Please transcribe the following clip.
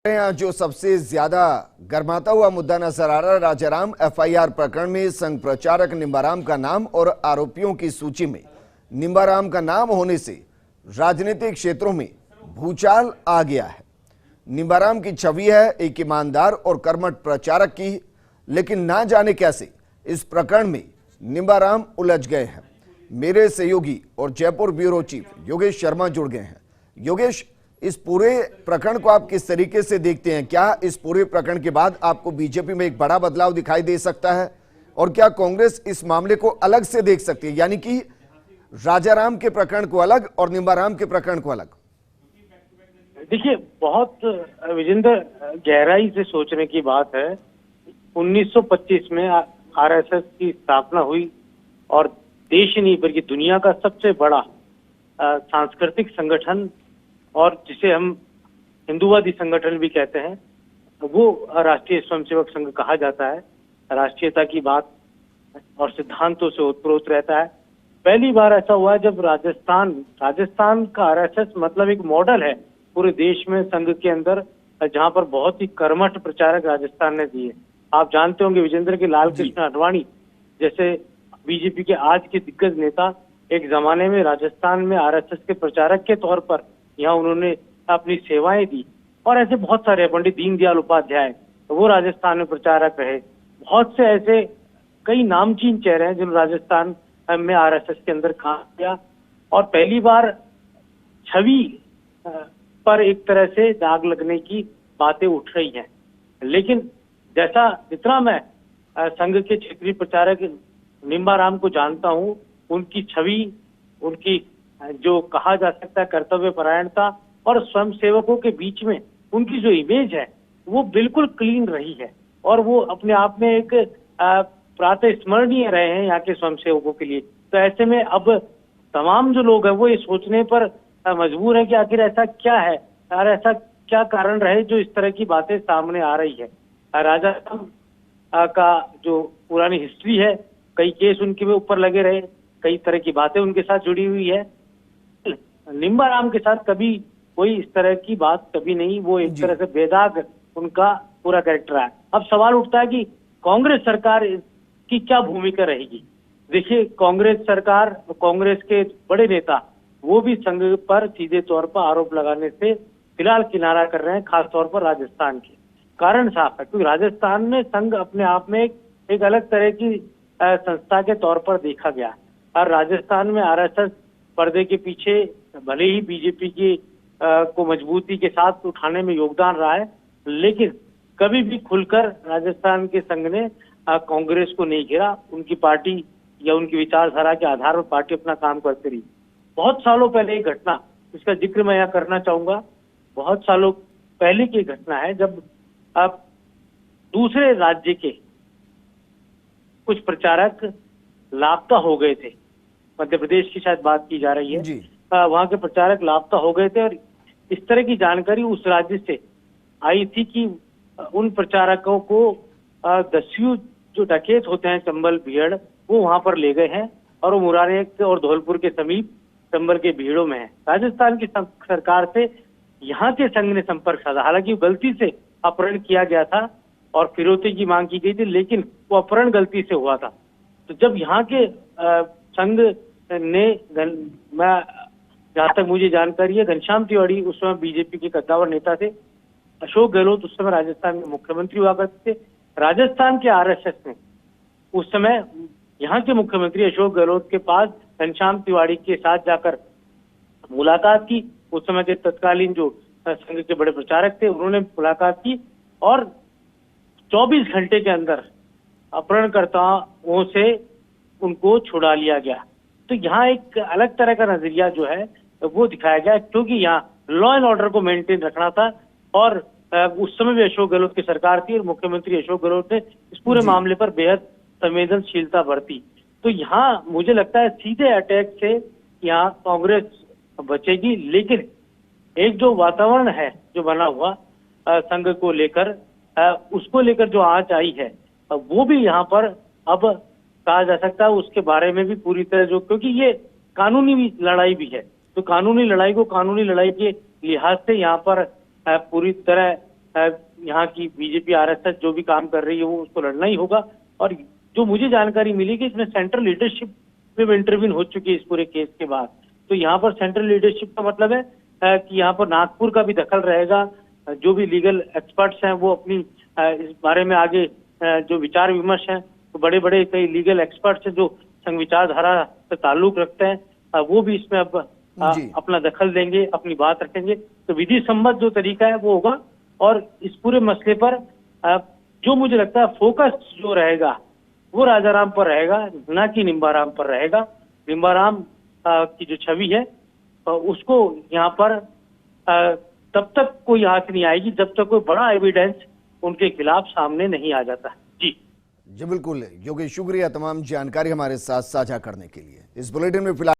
यहाँ जो सबसे ज्यादा गर्माता हुआ मुद्दा नजर आ रहा है, राजाराम एफआईआर प्रकरण में संघ प्रचारक निंबाराम का नाम और आरोपियों की सूची में निंबाराम का नाम होने से राजनीतिक क्षेत्रों में भूचाल आ गया है। निंबाराम की छवि है एक ईमानदार और कर्मठ प्रचारक की, लेकिन ना जाने कैसे इस प्रकरण में निंबाराम उलझ गए हैं। मेरे सहयोगी और जयपुर ब्यूरो चीफ योगेश शर्मा जुड़ गए हैं। योगेश, इस पूरे प्रकरण को आप किस तरीके से देखते हैं? क्या इस पूरे प्रकरण के बाद आपको बीजेपी में एक बड़ा बदलाव दिखाई दे सकता है और क्या कांग्रेस इस मामले को अलग से देख सकती है, यानी कि राजाराम के प्रकरण को अलग और निंबाराम के प्रकरण को अलग? देखिए, बहुत विजेंद्र गहराई से सोचने की बात है। 1925 में आरएसएस की स्थापना हुई और देश ही नहीं बल्कि दुनिया का सबसे बड़ा सांस्कृतिक संगठन और जिसे हम हिंदूवादी संगठन भी कहते हैं, वो राष्ट्रीय स्वयंसेवक संघ कहा जाता है। राष्ट्रीयता की बात और सिद्धांतों से ओतप्रोत रहता है। पहली बार ऐसा हुआ है जब राजस्थान का आरएसएस मतलब एक मॉडल है पूरे देश में संघ के अंदर, जहां पर बहुत ही कर्मठ प्रचारक राजस्थान ने दिए। आप जानते होंगे विजेंद्र के लाल कृष्ण आडवाणी जैसे बीजेपी के आज के दिग्गज नेता एक जमाने में राजस्थान में आरएसएस के प्रचारक के तौर पर यहाँ उन्होंने अपनी सेवाएं दी। और ऐसे बहुत सारे, पंडित दीनदयाल उपाध्याय, वो राजस्थान में प्रचारक रहे। बहुत से ऐसे कई नामचीन चेहरे हैं जिन्होंने राजस्थान में आरएसएस के अंदर काम किया और पहली बार छवि पर एक तरह से दाग लगने की बातें उठ रही हैं। लेकिन जितना मैं संघ के क्षेत्रीय प्रचारक निंबाराम को जानता हूं, उनकी छवि, उनकी जो कहा जा सकता है कर्तव्य परायणता और स्वयं सेवकों के बीच में उनकी जो इमेज है वो बिल्कुल क्लीन रही है और वो अपने आप में एक प्रातः स्मरणीय रहे हैं यहाँ के स्वयं सेवकों के लिए। तो ऐसे में अब तमाम जो लोग हैं वो ये सोचने पर मजबूर है कि आखिर ऐसा क्या है और ऐसा क्या कारण रहे जो इस तरह की बातें सामने आ रही है। राजाराम का जो पुरानी हिस्ट्री है, कई केस उनके ऊपर लगे रहे, कई तरह की बातें उनके साथ जुड़ी हुई है। निंबाराम के साथ कभी कोई इस तरह की बात कभी नहीं, वो एक तरह से बेदाग उनका पूरा कैरेक्टर है। अब सवाल उठता है कि कांग्रेस सरकार की क्या भूमिका रहेगी। देखिए, कांग्रेस सरकार, कांग्रेस के बड़े नेता वो भी संघ पर सीधे तौर पर आरोप लगाने से फिलहाल किनारा कर रहे हैं, खासतौर पर राजस्थान के। कारण साफ है, क्योंकि राजस्थान में संघ अपने आप में एक अलग तरह की संस्था के तौर पर देखा गया और राजस्थान में आरएसएस पर्दे के पीछे भले ही बीजेपी की को मजबूती के साथ उठाने में योगदान रहा है, लेकिन कभी भी खुलकर राजस्थान के संघ ने कांग्रेस को नहीं घेरा। उनकी पार्टी या उनकी विचारधारा के आधार पर पार्टी अपना काम करती रही। बहुत सालों पहले एक घटना, इसका जिक्र मैं यहाँ करना चाहूंगा। बहुत सालों पहले की घटना है जब दूसरे राज्य के कुछ प्रचारक लापता हो गए थे। मध्य प्रदेश की शायद बात की जा रही है। वहां के प्रचारक लापता हो गए थे और इस तरह की जानकारी उस राज्य से आई थी कि उन प्रचारकों को दस्यु जो डकैत होते हैं चंबल भीड़, वो वहां पर ले गए हैं और वो मुरारे और धौलपुर के समीप चंबल के भीड़ों में है। राजस्थान की सरकार से यहाँ के संघ ने संपर्क साधा। हालांकि गलती से अपहरण किया गया था और फिरौती की मांग की गई थी, लेकिन वो अपहरण गलती से हुआ था। तो जब यहाँ के संघ ने, मैं जहां तक मुझे जानकारी है, घनश्याम तिवारी उस समय बीजेपी के कद्दावर नेता थे, अशोक गहलोत उस समय राजस्थान में मुख्यमंत्री हुआ करते थे। राजस्थान के आरएसएस ने उस समय यहाँ के मुख्यमंत्री अशोक गहलोत के पास घनश्याम तिवारी के साथ जाकर मुलाकात की। उस समय के तत्कालीन जो संघ के बड़े प्रचारक थे, उन्होंने मुलाकात की और 24 घंटे के अंदर अपहरणकर्ताओं से उनको छुड़ा लिया गया। तो यहाँ एक अलग तरह का नजरिया जो है वो दिखाया गया, क्योंकि यहाँ लॉ एंड ऑर्डर को मेंटेन रखना था और उस समय भी अशोक गहलोत की सरकार थी और मुख्यमंत्री अशोक गहलोत ने इस पूरे मामले पर बेहद संवेदनशीलता बरती। तो यहाँ मुझे लगता है सीधे अटैक से यहाँ कांग्रेस बचेगी, लेकिन एक जो वातावरण है जो बना हुआ संघ को लेकर, उसको लेकर जो आंच आई है, वो भी यहाँ पर अब कहा जा सकता है उसके बारे में भी पूरी तरह जो, क्योंकि ये कानूनी लड़ाई भी है, तो कानूनी लड़ाई को कानूनी लड़ाई के लिहाज से यहाँ पर पूरी तरह यहाँ की बीजेपी आरएसएस जो भी काम कर रही है वो उसको लड़ना ही होगा। और जो मुझे जानकारी मिली कि इसमें सेंट्रल लीडरशिप में भी इंटरव्यू हो चुकी है इस पूरे केस के बाद। तो यहाँ पर सेंट्रल लीडरशिप का मतलब है कि यहाँ पर नागपुर का भी दखल रहेगा। जो भी लीगल एक्सपर्ट्स हैं वो अपनी इस बारे में आगे जो विचार विमर्श है, तो बड़े बड़े कई लीगल एक्सपर्ट्स हैं जो संघ विचारधारा से ताल्लुक रखते हैं, वो भी इसमें अब अपना दखल देंगे, अपनी बात रखेंगे। तो विधि सम्मत जो तरीका है वो होगा। और इस पूरे मसले पर जो मुझे लगता है फोकस जो रहेगा वो राजाराम पर रहेगा, ना कि निम्बाराम पर रहेगा। निम्बाराम की जो छवि है उसको यहाँ पर तब तक कोई हाथ नहीं आएगी जब तक कोई बड़ा एविडेंस उनके खिलाफ सामने नहीं आ जाता। जी जी बिल्कुल योगेश, शुक्रिया तमाम जानकारी हमारे साथ साझा करने के लिए। इस बुलेटिन में फिलहाल